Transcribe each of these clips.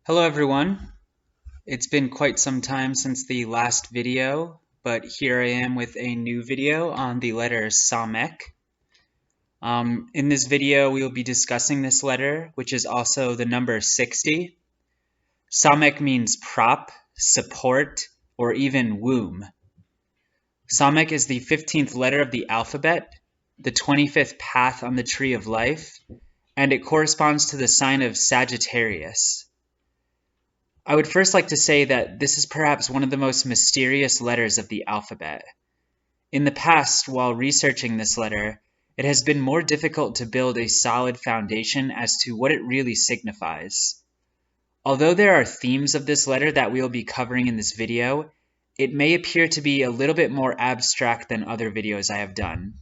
Hello everyone. It's been quite some time since the last video, but here I am with a new video on the letter Samech. In this video, we will be discussing this letter, which is also the number 60. Samech means prop, support, or even womb. Samech is the 15th letter of the alphabet, the 25th path on the tree of life, and it corresponds to the sign of Sagittarius. I would first like to say that this is perhaps one of the most mysterious letters of the alphabet. In the past, while researching this letter, it has been more difficult to build a solid foundation as to what it really signifies. Although there are themes of this letter that we will be covering in this video, it may appear to be a little bit more abstract than other videos I have done.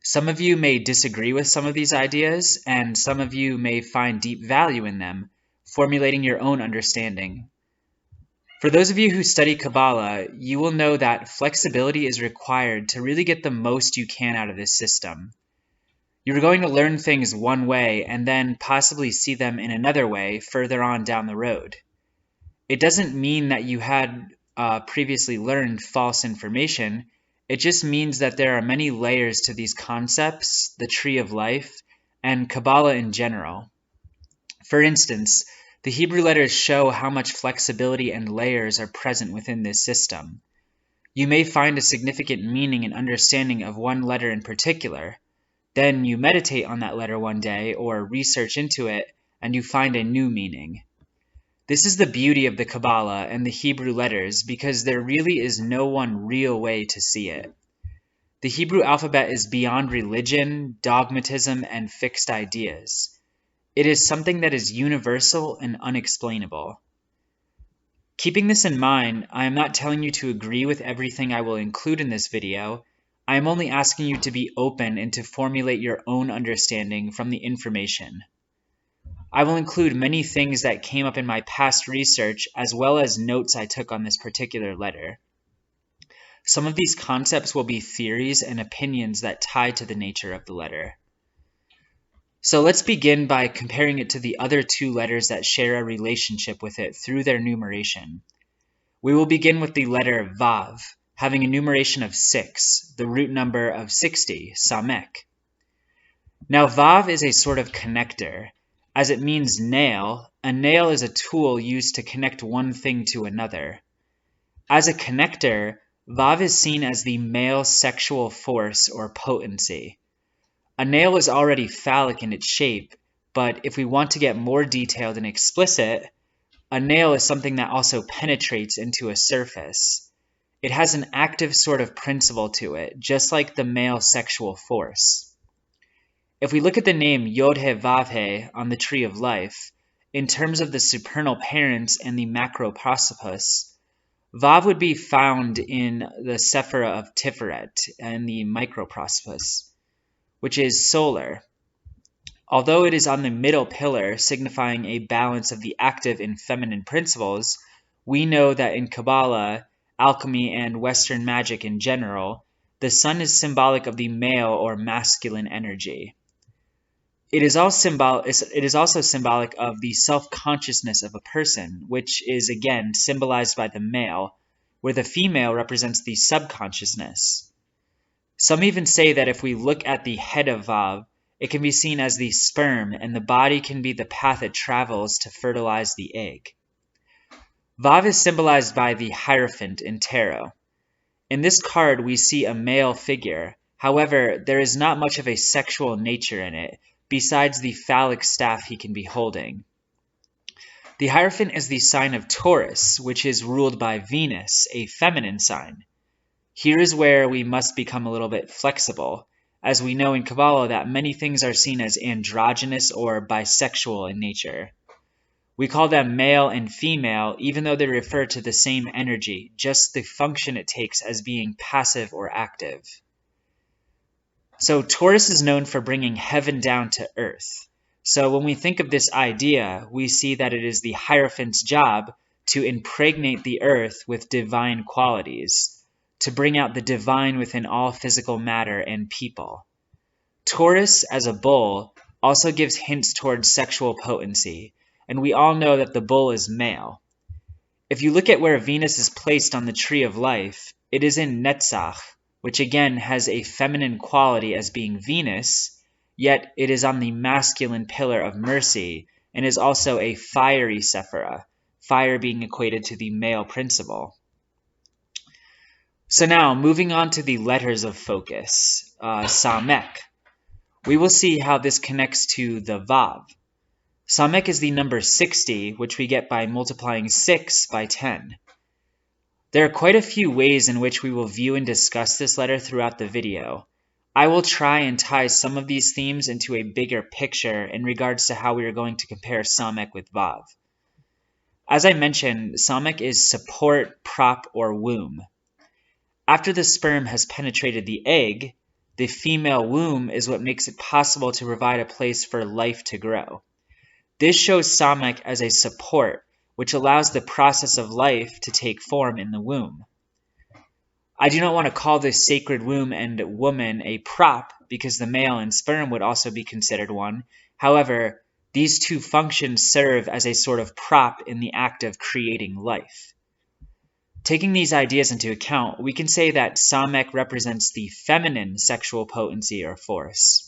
Some of you may disagree with some of these ideas, and some of you may find deep value in them, formulating your own understanding. For those of you who study Kabbalah, you will know that flexibility is required to really get the most you can out of this system. You're going to learn things one way and then possibly see them in another way further on down the road. It doesn't mean that you had previously learned false information. It just means that there are many layers to these concepts, the tree of life, and Kabbalah in general. For instance, the Hebrew letters show how much flexibility and layers are present within this system. You may find a significant meaning and understanding of one letter in particular. Then you meditate on that letter one day or research into it, and you find a new meaning. This is the beauty of the Kabbalah and the Hebrew letters because there really is no one real way to see it. The Hebrew alphabet is beyond religion, dogmatism, and fixed ideas. It is something that is universal and unexplainable. Keeping this in mind, I am not telling you to agree with everything I will include in this video. I am only asking you to be open and to formulate your own understanding from the information. I will include many things that came up in my past research as well as notes I took on this particular letter. Some of these concepts will be theories and opinions that tie to the nature of the letter. So let's begin by comparing it to the other two letters that share a relationship with it through their numeration. We will begin with the letter Vav, having a numeration of 6, the root number of 60, Samech. Now Vav is a sort of connector. As it means nail, a nail is a tool used to connect one thing to another. As a connector, Vav is seen as the male sexual force or potency. A nail is already phallic in its shape, but if we want to get more detailed and explicit, a nail is something that also penetrates into a surface. It has an active sort of principle to it, just like the male sexual force. If we look at the name Yod-He-Vav-He on the tree of life, in terms of the supernal parents and the macroprosopus, Vav would be found in the Sephira of Tiferet and the microprosopus, which is solar. Although it is on the middle pillar, signifying a balance of the active and feminine principles, we know that in Kabbalah, alchemy, and Western magic in general, the sun is symbolic of the male or masculine energy. It is also symbolic of the self-consciousness of a person, which is again symbolized by the male, where the female represents the subconsciousness. Some even say that if we look at the head of Vav, it can be seen as the sperm, and the body can be the path it travels to fertilize the egg. Vav is symbolized by the Hierophant in tarot. In this card, we see a male figure. However, there is not much of a sexual nature in it, besides the phallic staff he can be holding. The Hierophant is the sign of Taurus, which is ruled by Venus, a feminine sign. Here is where we must become a little bit flexible, as we know in Kabbalah that many things are seen as androgynous or bisexual in nature. We call them male and female even though they refer to the same energy, just the function it takes as being passive or active. So Taurus is known for bringing heaven down to earth. So when we think of this idea, we see that it is the Hierophant's job to impregnate the earth with divine qualities, to bring out the divine within all physical matter and people. Taurus, as a bull, also gives hints towards sexual potency, and we all know that the bull is male. If you look at where Venus is placed on the tree of life, it is in Netzach, which again has a feminine quality as being Venus, yet it is on the masculine pillar of mercy, and is also a fiery Sephira, fire being equated to the male principle. So now, moving on to the letters of focus, Samech. We will see how this connects to the Vav. Samech is the number 60, which we get by multiplying 6 by 10. There are quite a few ways in which we will view and discuss this letter throughout the video. I will try and tie some of these themes into a bigger picture in regards to how we are going to compare Samech with Vav. As I mentioned, Samech is support, prop, or womb. After the sperm has penetrated the egg, the female womb is what makes it possible to provide a place for life to grow. This shows Samech as a support, which allows the process of life to take form in the womb. I do not want to call this sacred womb and woman a prop because the male and sperm would also be considered one. However, these two functions serve as a sort of prop in the act of creating life. Taking these ideas into account, we can say that Samech represents the feminine sexual potency or force.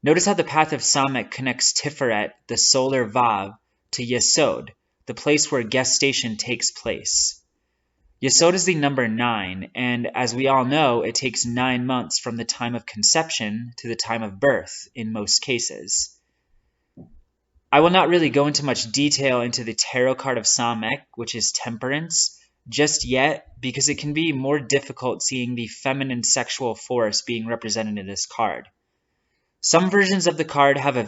Notice how the path of Samech connects Tiferet, the solar Vav, to Yesod, the place where gestation takes place. Yesod is the number 9, and as we all know, it takes 9 months from the time of conception to the time of birth in most cases. I will not really go into much detail into the tarot card of Samech, which is Temperance, just yet, because it can be more difficult seeing the feminine sexual force being represented in this card. Some versions of the card have a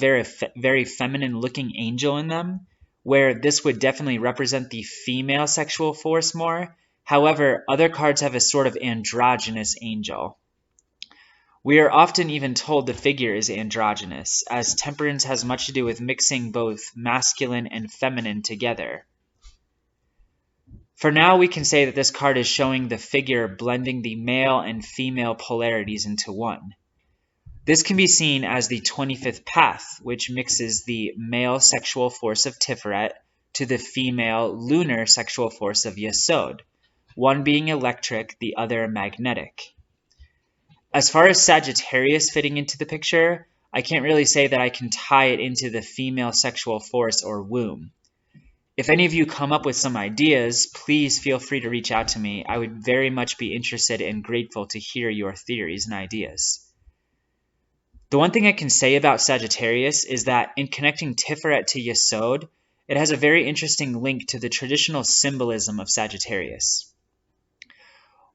very feminine-looking angel in them, where this would definitely represent the female sexual force more. However, other cards have a sort of androgynous angel. We are often even told the figure is androgynous, as Temperance has much to do with mixing both masculine and feminine together. For now, we can say that this card is showing the figure blending the male and female polarities into one. This can be seen as the 25th path, which mixes the male sexual force of Tiferet to the female lunar sexual force of Yesod, one being electric, the other magnetic. As far as Sagittarius fitting into the picture, I can't really say that I can tie it into the female sexual force or womb. If any of you come up with some ideas, please feel free to reach out to me. I would very much be interested and grateful to hear your theories and ideas. The one thing I can say about Sagittarius is that in connecting Tiferet to Yesod, it has a very interesting link to the traditional symbolism of Sagittarius.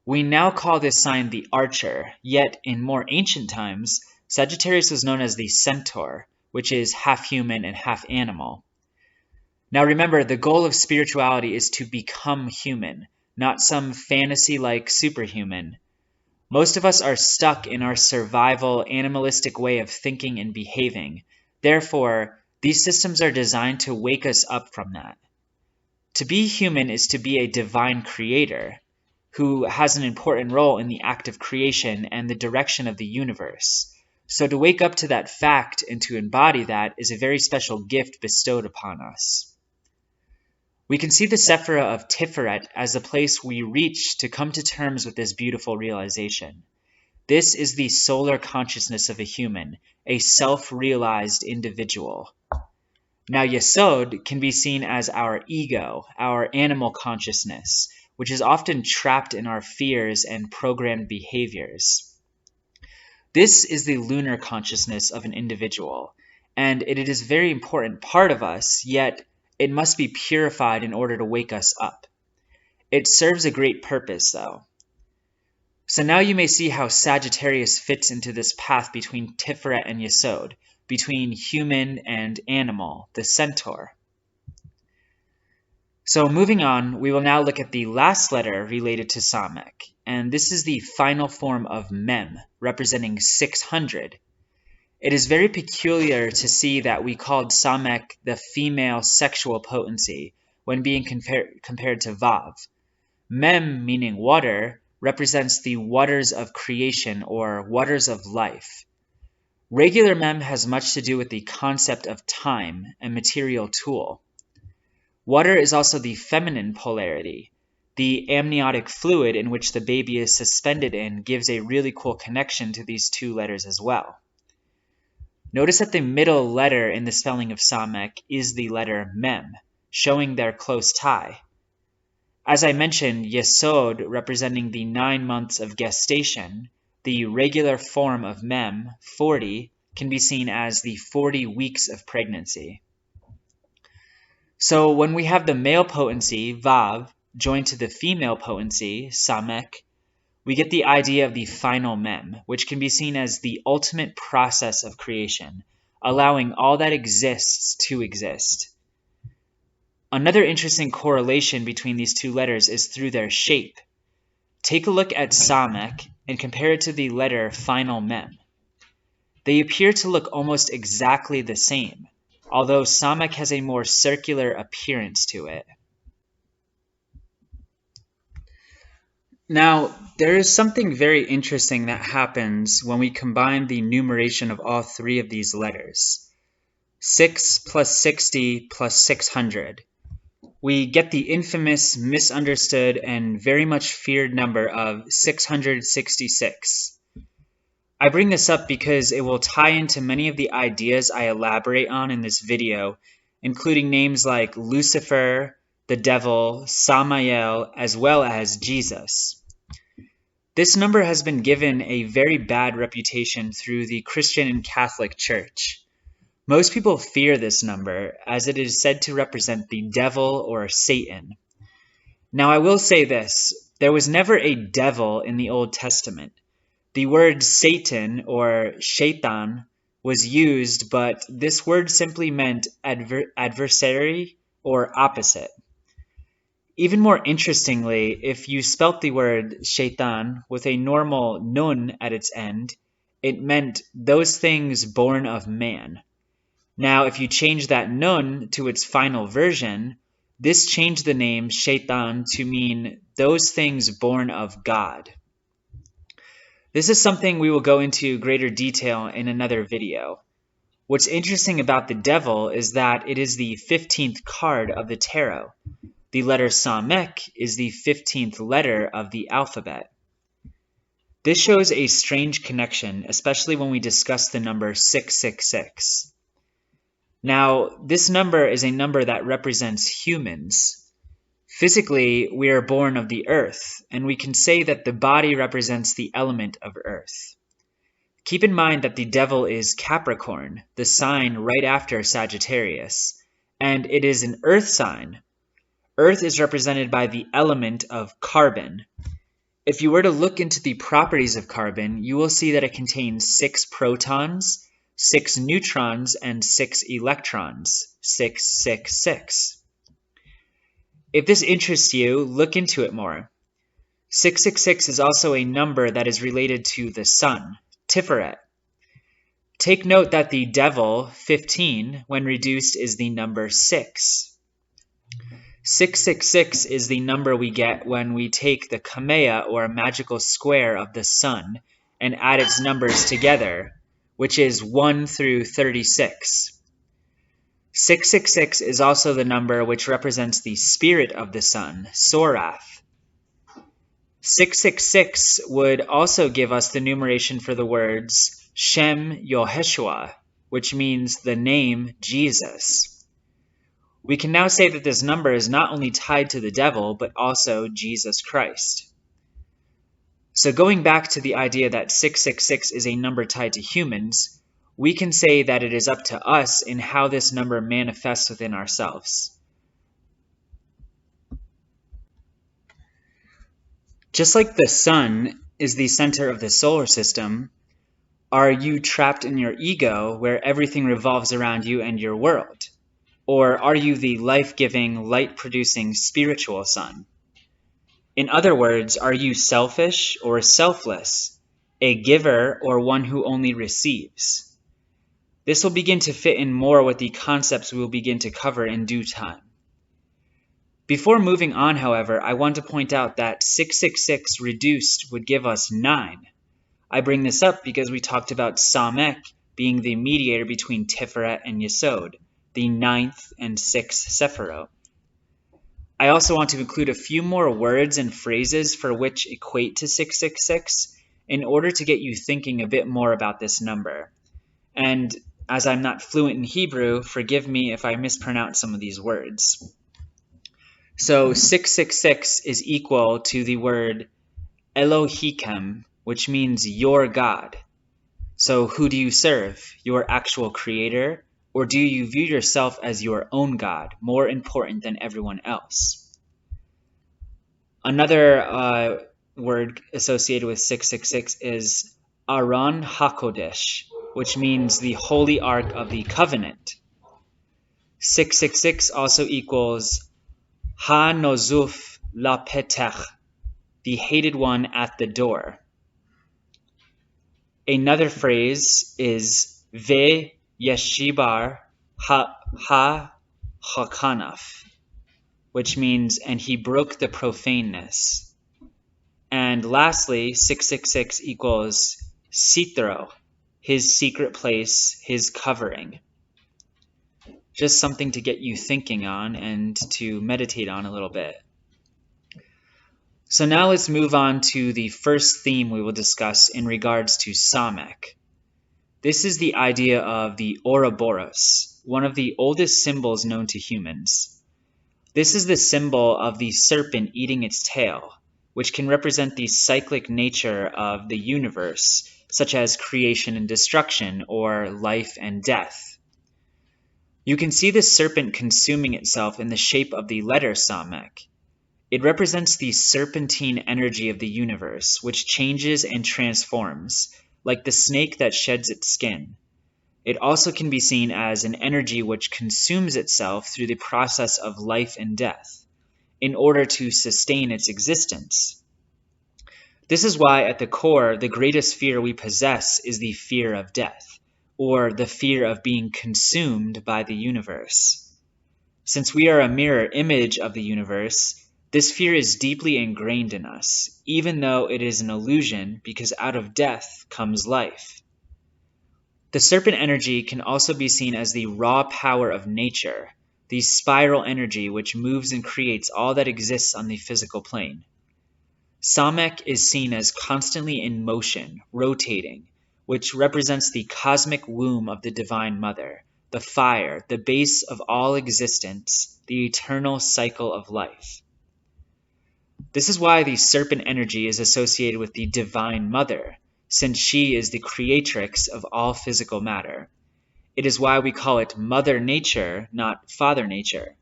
We now call this sign the Archer, yet in more ancient times, Sagittarius was known as the Centaur, which is half human and half animal. Now remember, the goal of spirituality is to become human, not some fantasy-like superhuman. Most of us are stuck in our survival, animalistic way of thinking and behaving. Therefore, these systems are designed to wake us up from that. To be human is to be a divine creator who has an important role in the act of creation and the direction of the universe. So to wake up to that fact and to embody that is a very special gift bestowed upon us. We can see the Sephira of Tiferet as a place we reach to come to terms with this beautiful realization. This is the solar consciousness of a human, a self-realized individual. Now Yesod can be seen as our ego, our animal consciousness, which is often trapped in our fears and programmed behaviors. This is the lunar consciousness of an individual, and it is a very important part of us, yet it must be purified in order to wake us up. It serves a great purpose, though. So now you may see how Sagittarius fits into this path between Tiferet and Yesod, between human and animal, the centaur. So moving on, we will now look at the last letter related to Samech, and this is the final form of Mem, representing 600. It is very peculiar to see that we called Samech the female sexual potency when being compared to Vav. Mem, meaning water, represents the waters of creation or waters of life. Regular mem has much to do with the concept of time and material tool. Water is also the feminine polarity. The amniotic fluid in which the baby is suspended in gives a really cool connection to these two letters as well. Notice that the middle letter in the spelling of Samech is the letter mem, showing their close tie. As I mentioned, Yesod representing the 9 months of gestation, the regular form of mem, 40, can be seen as the 40 weeks of pregnancy. So when we have the male potency, Vav, joined to the female potency, Samek, we get the idea of the final mem, which can be seen as the ultimate process of creation, allowing all that exists to exist. Another interesting correlation between these two letters is through their shape. Take a look at Samek and compare it to the letter final mem. They appear to look almost exactly the same, although Samek has a more circular appearance to it. Now, there is something very interesting that happens when we combine the numeration of all three of these letters. 6 plus 60 plus 600. We get the infamous, misunderstood, and very much feared number of 666. I bring this up because it will tie into many of the ideas I elaborate on in this video, including names like Lucifer, the devil, Samael, as well as Jesus. This number has been given a very bad reputation through the Christian and Catholic Church. Most people fear this number, as it is said to represent the devil or Satan. Now I will say this, there was never a devil in the Old Testament. The word Satan or Shaitan was used, but this word simply meant adversary or opposite. Even more interestingly, if you spelt the word Shaitan with a normal nun at its end, it meant those things born of man. Now, if you change that nun to its final version, this changed the name Shaitan to mean those things born of God. This is something we will go into greater detail in another video. What's interesting about the devil is that it is the 15th card of the tarot. The letter Samech is the 15th letter of the alphabet. This shows a strange connection, especially when we discuss the number 666. Now, this number is a number that represents humans. Physically, we are born of the earth, and we can say that the body represents the element of earth. Keep in mind that the devil is Capricorn, the sign right after Sagittarius, and it is an earth sign. Earth is represented by the element of carbon. If you were to look into the properties of carbon, you will see that it contains 6 protons, 6 neutrons, and 6 electrons, 666. If this interests you, look into it more. 666 is also a number that is related to the sun, Tiferet. Take note that the devil, 15, when reduced is the number 6. 666 is the number we get when we take the kamea or magical square of the sun and add its numbers together, which is 1 through 36. 666 is also the number which represents the spirit of the sun, Sorath. 666 would also give us the numeration for the words Shem Yoheshua, which means the name Jesus. We can now say that this number is not only tied to the devil, but also Jesus Christ. So going back to the idea that 666 is a number tied to humans, we can say that it is up to us in how this number manifests within ourselves. Just like the sun is the center of the solar system, are you trapped in your ego where everything revolves around you and your world? Or are you the life-giving, light-producing spiritual sun? In other words, are you selfish or selfless, a giver or one who only receives? This will begin to fit in more with the concepts we will begin to cover in due time. Before moving on, however, I want to point out that 666 reduced would give us 9. I bring this up because we talked about Samech being the mediator between Tiferet and Yesod, the 9th and 6th Sephirot. I also want to include a few more words and phrases for which equate to 666 in order to get you thinking a bit more about this number. And as I'm not fluent in Hebrew, forgive me if I mispronounce some of these words. So 666 is equal to the word Elohim, which means your God. So who do you serve? Your actual creator? Or do you view yourself as your own God, more important than everyone else? Another word associated with 666 is Aron HaKodesh, which means the Holy Ark of the Covenant. 666 also equals Ha-Nozuf La-Petech, the hated one at the door. Another phrase is Ve Yeshibar Ha-Hakanaf, which means, and he broke the profaneness. And lastly, 666 equals Sitro, his secret place, his covering. Just something to get you thinking on and to meditate on a little bit. So now let's move on to the first theme we will discuss in regards to Samech. This is the idea of the Ouroboros, one of the oldest symbols known to humans. This is the symbol of the serpent eating its tail, which can represent the cyclic nature of the universe, such as creation and destruction, or life and death. You can see the serpent consuming itself in the shape of the letter Samech. It represents the serpentine energy of the universe, which changes and transforms, like the snake that sheds its skin. It also can be seen as an energy which consumes itself through the process of life and death, in order to sustain its existence. This is why, at the core, the greatest fear we possess is the fear of death, or the fear of being consumed by the universe. Since we are a mirror image of the universe, this fear is deeply ingrained in us, even though it is an illusion, because out of death comes life. The serpent energy can also be seen as the raw power of nature, the spiral energy which moves and creates all that exists on the physical plane. Samech is seen as constantly in motion, rotating, which represents the cosmic womb of the Divine Mother, the fire, the base of all existence, the eternal cycle of life. This is why the serpent energy is associated with the Divine Mother, since she is the creatrix of all physical matter. It is why we call it Mother Nature, not Father Nature.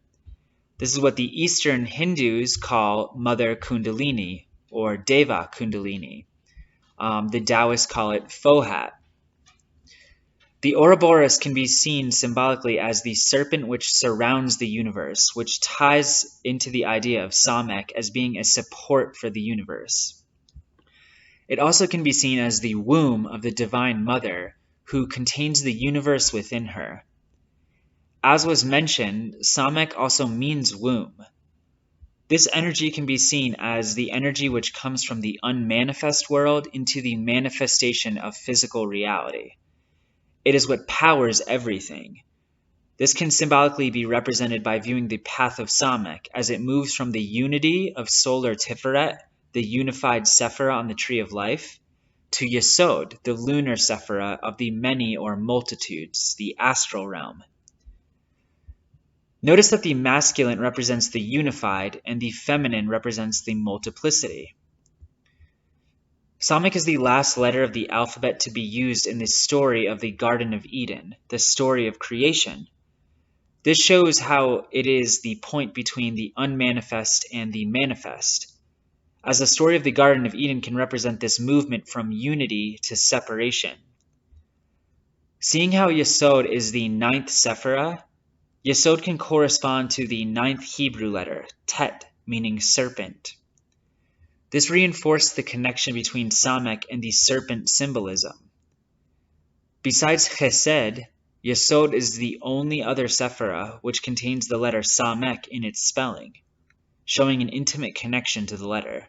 This is what the Eastern Hindus call Mother Kundalini, or Deva Kundalini. The Taoists call it Fohat. The Ouroboros can be seen symbolically as the serpent which surrounds the universe, which ties into the idea of Samech as being a support for the universe. It also can be seen as the womb of the Divine Mother, who contains the universe within her. As was mentioned, Samech also means womb. This energy can be seen as the energy which comes from the unmanifest world into the manifestation of physical reality. It is what powers everything. This can symbolically be represented by viewing the path of Samech as it moves from the unity of solar Tiferet, the unified Sephirah on the tree of life, to Yesod, the lunar Sephirah of the many or multitudes, the astral realm. Notice that the masculine represents the unified and the feminine represents the multiplicity. Samech is the last letter of the alphabet to be used in the story of the Garden of Eden, the story of creation. This shows how it is the point between the unmanifest and the manifest, as the story of the Garden of Eden can represent this movement from unity to separation. Seeing how Yesod is the 9th Sephirah, Yesod can correspond to the 9th Hebrew letter, Tet, meaning serpent. This reinforced the connection between Samech and the serpent symbolism. Besides Chesed, Yesod is the only other Sephirah which contains the letter Samech in its spelling, showing an intimate connection to the letter.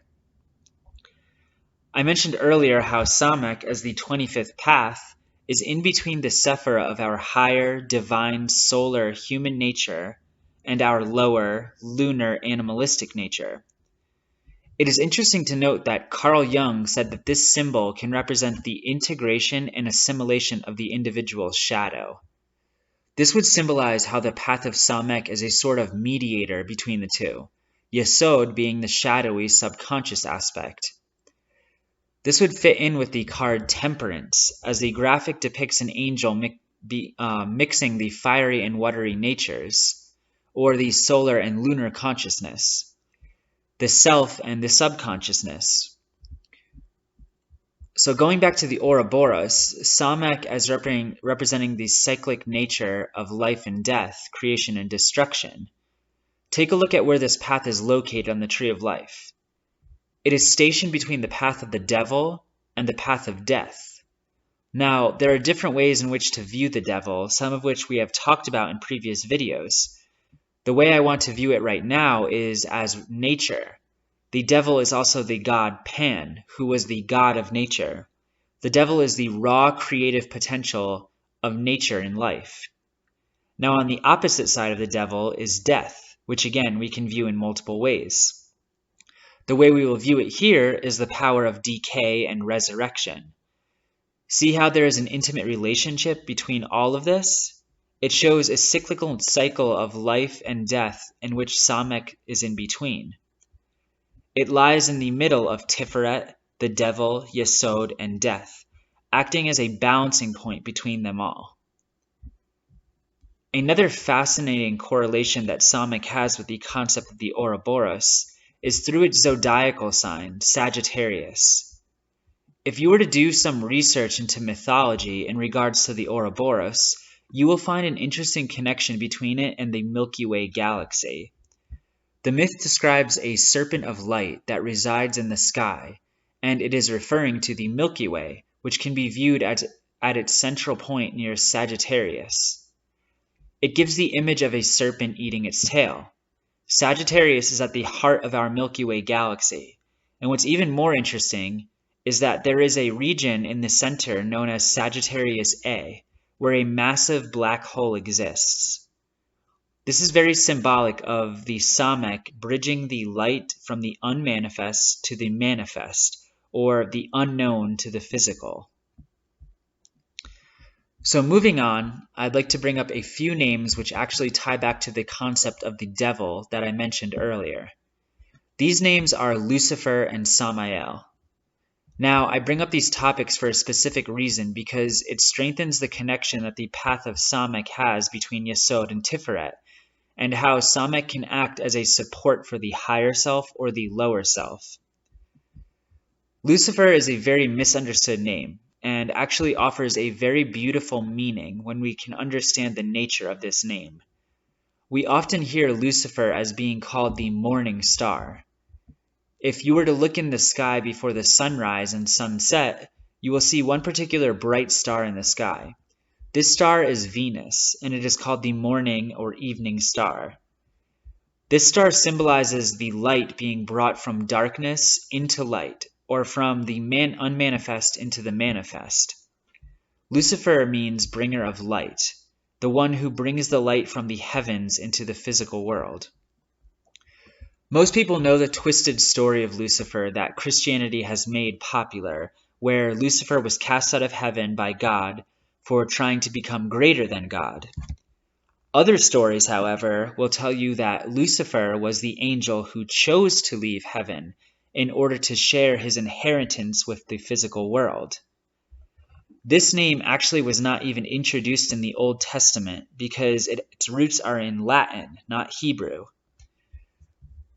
I mentioned earlier how Samech, as the 25th path, is in between the sephira of our higher, divine, solar, human nature and our lower, lunar, animalistic nature. It is interesting to note that Carl Jung said that this symbol can represent the integration and assimilation of the individual's shadow. This would symbolize how the path of Samek is a sort of mediator between the two, Yesod being the shadowy subconscious aspect. This would fit in with the card Temperance, as the graphic depicts an angel mixing the fiery and watery natures, or the solar and lunar consciousness, the self and the subconsciousness. So going back to the Ouroboros, Samek as representing the cyclic nature of life and death, creation and destruction. Take a look at where this path is located on the tree of life. It is stationed between the path of the devil and the path of death. Now, there are different ways in which to view the devil, some of which we have talked about in previous videos. The way I want to view it right now is as nature. The devil is also the god Pan, who was the god of nature. The devil is the raw creative potential of nature in life. Now, on the opposite side of the devil is death, which again we can view in multiple ways. The way we will view it here is the power of decay and resurrection. See how there is an intimate relationship between all of this? It shows a cyclical cycle of life and death in which Samek is in between. It lies in the middle of Tiferet, the devil, Yesod, and death, acting as a balancing point between them all. Another fascinating correlation that Samek has with the concept of the Ouroboros is through its zodiacal sign, Sagittarius. If you were to do some research into mythology in regards to the Ouroboros, you will find an interesting connection between it and the Milky Way galaxy. The myth describes a serpent of light that resides in the sky, and it is referring to the Milky Way, which can be viewed at its central point near Sagittarius. It gives the image of a serpent eating its tail. Sagittarius is at the heart of our Milky Way galaxy, and what's even more interesting is that there is a region in the center known as Sagittarius A, where a massive black hole exists. This is very symbolic of the Samek bridging the light from the unmanifest to the manifest, or the unknown to the physical. So moving on, I'd like to bring up a few names which actually tie back to the concept of the devil that I mentioned earlier. These names are Lucifer and Samael. Now, I bring up these topics for a specific reason because it strengthens the connection that the path of Samek has between Yesod and Tiferet, and how Samek can act as a support for the higher self or the lower self. Lucifer is a very misunderstood name, and actually offers a very beautiful meaning when we can understand the nature of this name. We often hear Lucifer as being called the morning star. If you were to look in the sky before the sunrise and sunset, you will see one particular bright star in the sky. This star is Venus, and it is called the morning or evening star. This star symbolizes the light being brought from darkness into light, or from the unmanifest into the manifest. Lucifer means bringer of light, the one who brings the light from the heavens into the physical world. Most people know the twisted story of Lucifer that Christianity has made popular, where Lucifer was cast out of heaven by God for trying to become greater than God. Other stories, however, will tell you that Lucifer was the angel who chose to leave heaven in order to share his inheritance with the physical world. This name actually was not even introduced in the Old Testament because its roots are in Latin, not Hebrew.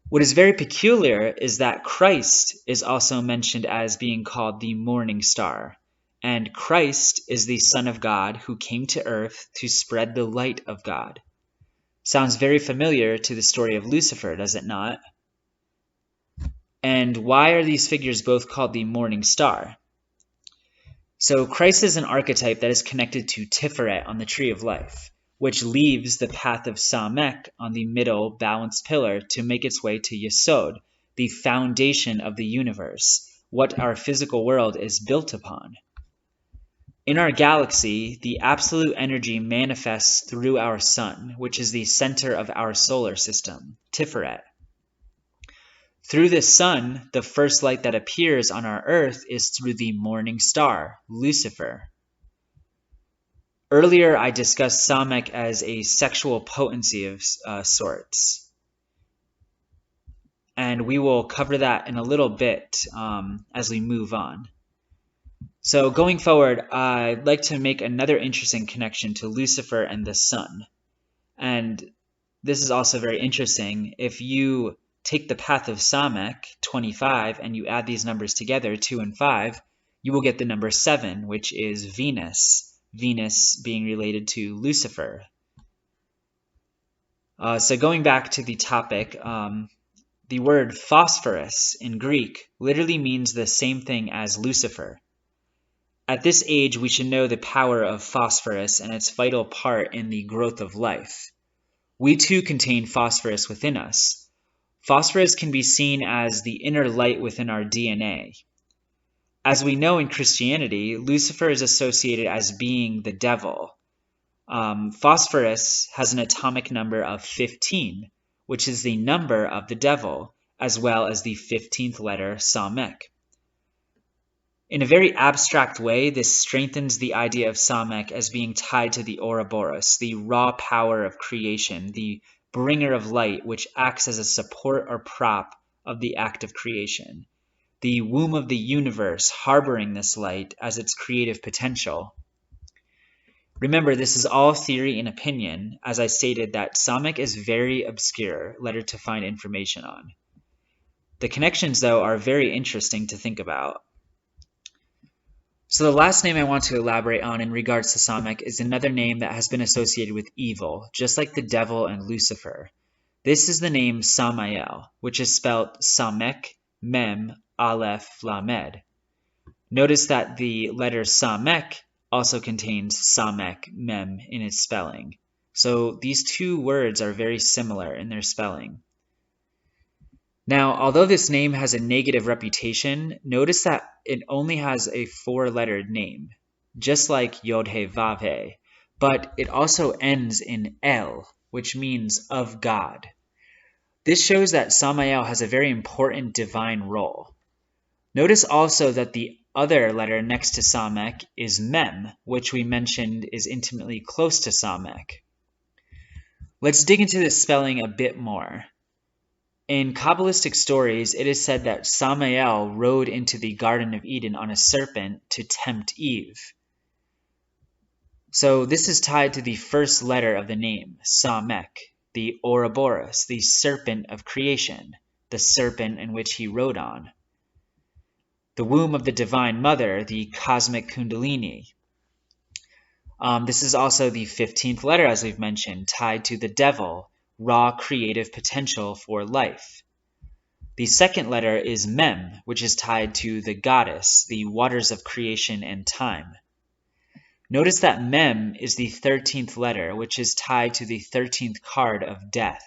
What is very peculiar is that Christ is also mentioned as being called the morning star, and Christ is the Son of God who came to earth to spread the light of God. Sounds very familiar to the story of Lucifer, does it not? And why are these figures both called the morning star? So Christ is an archetype that is connected to Tiferet on the tree of life, which leaves the path of Samek on the middle balanced pillar to make its way to Yesod, the foundation of the universe, what our physical world is built upon. In our galaxy, the absolute energy manifests through our sun, which is the center of our solar system, Tiferet. Through this sun, the first light that appears on our Earth is through the morning star, Lucifer. Earlier, I discussed Samech as a sexual potency of sorts. And we will cover that in a little bit as we move on. So going forward, I'd like to make another interesting connection to Lucifer and the sun. And this is also very interesting. If you take the path of Samech, 25, and you add these numbers together, 2 and 5, you will get the number 7, which is Venus. Venus being related to Lucifer. So going back to the topic, the word phosphorus in Greek literally means the same thing as Lucifer. At this age, we should know the power of phosphorus and its vital part in the growth of life. We too contain phosphorus within us. Phosphorus can be seen as the inner light within our DNA. As we know in Christianity, Lucifer is associated as being the devil. Phosphorus has an atomic number of 15, which is the number of the devil, as well as the 15th letter, Samech. In a very abstract way, this strengthens the idea of Samech as being tied to the Ouroboros, the raw power of creation, the bringer of light, which acts as a support or prop of the act of creation, the womb of the universe harboring this light as its creative potential. Remember, this is all theory and opinion, as I stated that Samech is very obscure, letter to find information on. The connections, though, are very interesting to think about. So the last name I want to elaborate on in regards to Samech is another name that has been associated with evil, just like the devil and Lucifer. This is the name Samael, which is spelled Samech, Mem, Aleph, Lamed. Notice that the letter Samech also contains Samech, Mem in its spelling. So these two words are very similar in their spelling. Now, although this name has a negative reputation, notice that it only has a 4-lettered name, just like Yod-He Vav-He, but it also ends in El, which means of God. This shows that Samael has a very important divine role. Notice also that the other letter next to Samech is Mem, which we mentioned is intimately close to Samech. Let's dig into this spelling a bit more. In Qabalistic stories, it is said that Samael rode into the Garden of Eden on a serpent to tempt Eve. So this is tied to the first letter of the name, Samech, the Ouroboros, the serpent of creation, the serpent in which he rode on. The womb of the Divine Mother, the cosmic Kundalini. This is also the 15th letter, as we've mentioned, tied to the devil, raw creative potential for life. The second letter is Mem, which is tied to the goddess, the waters of creation and time. Notice that Mem is the 13th letter, which is tied to the 13th card of death.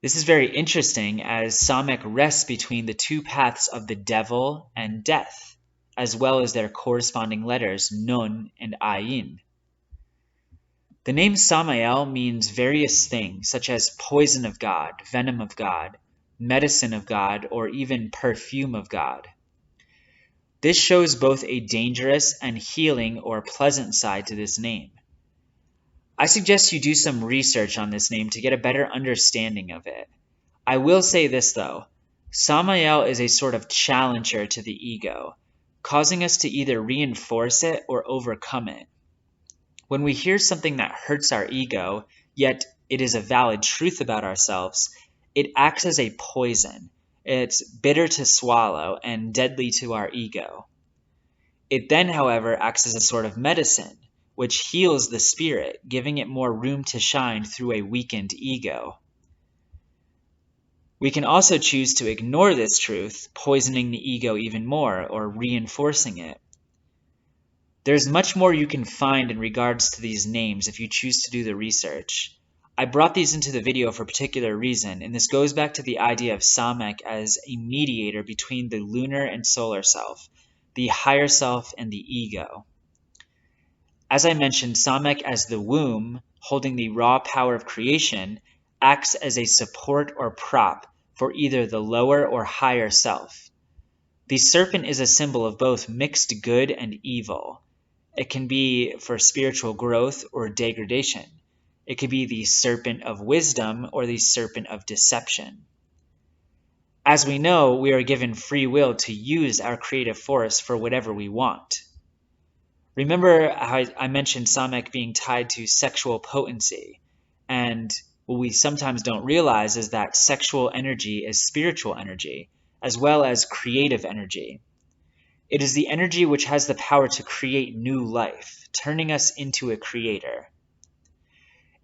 This is very interesting as Samech rests between the two paths of the devil and death, as well as their corresponding letters Nun and Ayin. The name Samael means various things, such as poison of God, venom of God, medicine of God, or even perfume of God. This shows both a dangerous and healing or pleasant side to this name. I suggest you do some research on this name to get a better understanding of it. I will say this though, Samael is a sort of challenger to the ego, causing us to either reinforce it or overcome it. When we hear something that hurts our ego, yet it is a valid truth about ourselves, it acts as a poison. It's bitter to swallow and deadly to our ego. It then, however, acts as a sort of medicine, which heals the spirit, giving it more room to shine through a weakened ego. We can also choose to ignore this truth, poisoning the ego even more or reinforcing it. There's much more you can find in regards to these names if you choose to do the research. I brought these into the video for a particular reason, and this goes back to the idea of Samech as a mediator between the lunar and solar self, the higher self, and the ego. As I mentioned, Samech as the womb, holding the raw power of creation, acts as a support or prop for either the lower or higher self. The serpent is a symbol of both mixed good and evil. It can be for spiritual growth or degradation. It could be the serpent of wisdom or the serpent of deception. As we know, we are given free will to use our creative force for whatever we want. Remember how I mentioned Samech being tied to sexual potency, and what we sometimes don't realize is that sexual energy is spiritual energy, as well as creative energy. It is the energy which has the power to create new life, turning us into a creator.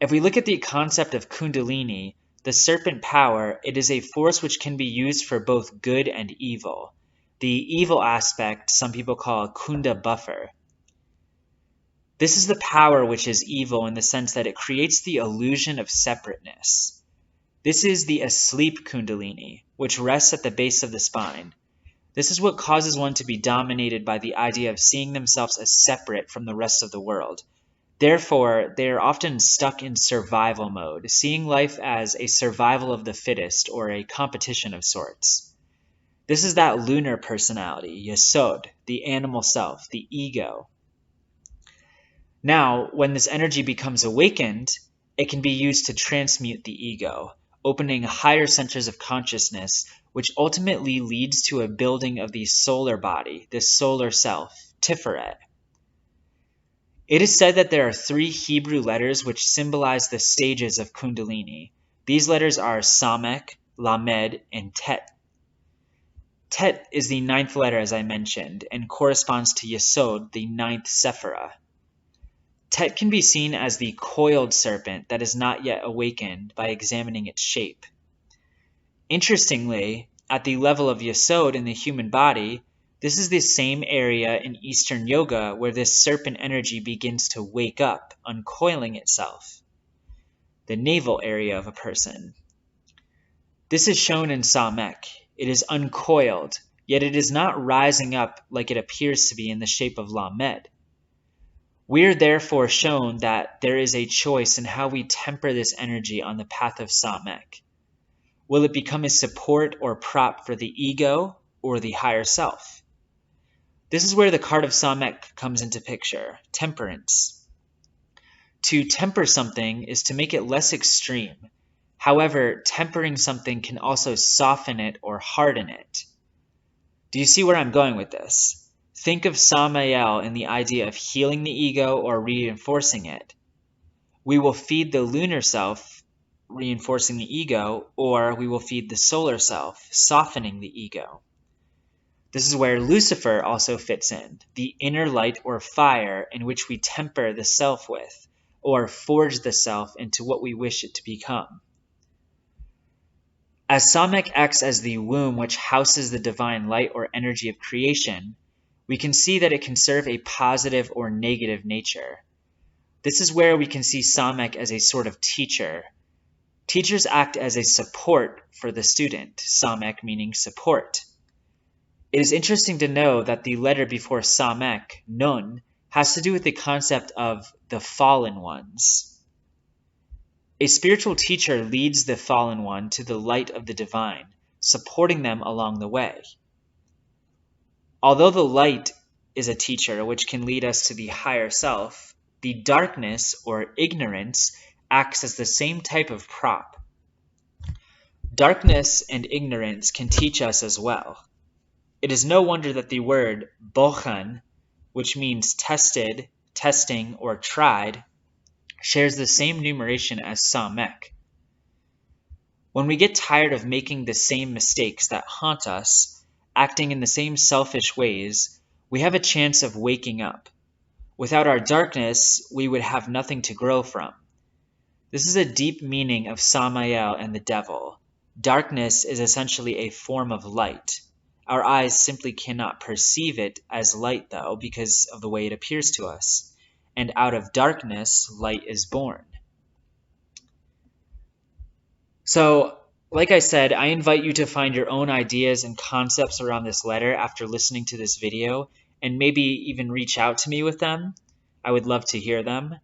If we look at the concept of Kundalini, the serpent power, it is a force which can be used for both good and evil. The evil aspect some people call Kunda buffer. This is the power which is evil in the sense that it creates the illusion of separateness. This is the asleep Kundalini, which rests at the base of the spine. This is what causes one to be dominated by the idea of seeing themselves as separate from the rest of the world. Therefore, they are often stuck in survival mode, seeing life as a survival of the fittest or a competition of sorts. This is that lunar personality, Yesod, the animal self, the ego. Now, when this energy becomes awakened, it can be used to transmute the ego, opening higher centers of consciousness, which ultimately leads to a building of the solar body, the solar self, Tiferet. It is said that there are 3 Hebrew letters which symbolize the stages of Kundalini. These letters are Samech, Lamed, and Tet. Tet is the 9th letter, as I mentioned, and corresponds to Yesod, the 9th Sephirah. Tet can be seen as the coiled serpent that is not yet awakened by examining its shape. Interestingly, at the level of Yesod in the human body, this is the same area in Eastern Yoga where this serpent energy begins to wake up, uncoiling itself. The navel area of a person. This is shown in Samech. It is uncoiled, yet it is not rising up like it appears to be in the shape of Lamed. We are therefore shown that there is a choice in how we temper this energy on the path of Samech. Will it become a support or prop for the ego or the higher self? This is where the card of Samech comes into picture, temperance. To temper something is to make it less extreme. However, tempering something can also soften it or harden it. Do you see where I'm going with this? Think of Samael in the idea of healing the ego or reinforcing it. We will feed the lunar self, reinforcing the ego, or we will feed the solar self, softening the ego. This is where Lucifer also fits in, the inner light or fire in which we temper the self with, or forge the self into what we wish it to become. As Samech acts as the womb which houses the divine light or energy of creation, we can see that it can serve a positive or negative nature. This is where we can see Samech as a sort of teacher. Teachers act as a support for the student, Samech meaning support. It is interesting to know that the letter before Samech, Nun, has to do with the concept of the fallen ones. A spiritual teacher leads the fallen one to the light of the divine, supporting them along the way. Although the light is a teacher which can lead us to the higher self, the darkness or ignorance acts as the same type of prop. Darkness and ignorance can teach us as well. It is no wonder that the word bochan, which means tested, testing, or tried, shares the same numeration as Samech. When we get tired of making the same mistakes that haunt us, acting in the same selfish ways, we have a chance of waking up. Without our darkness, we would have nothing to grow from. This is a deep meaning of Samael and the devil. Darkness is essentially a form of light. Our eyes simply cannot perceive it as light, though, because of the way it appears to us. And out of darkness, light is born. So, like I said, I invite you to find your own ideas and concepts around this letter after listening to this video, and maybe even reach out to me with them. I would love to hear them.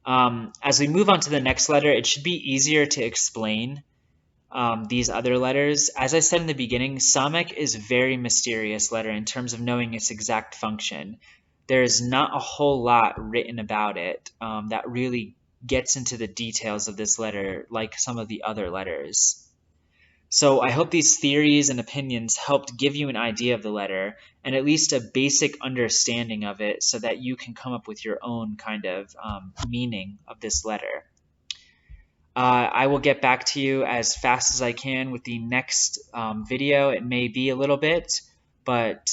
As we move on to the next letter, it should be easier to explain these other letters. As I said in the beginning, Samech is a very mysterious letter in terms of knowing its exact function. There's not a whole lot written about it that really gets into the details of this letter like some of the other letters. So I hope these theories and opinions helped give you an idea of the letter and at least a basic understanding of it so that you can come up with your own kind of meaning of this letter. I will get back to you as fast as I can with the next video. It may be a little bit, but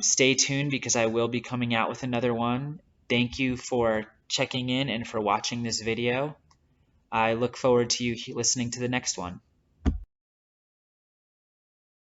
stay tuned because I will be coming out with another one. Thank you for checking in and for watching this video. I look forward to you listening to the next one.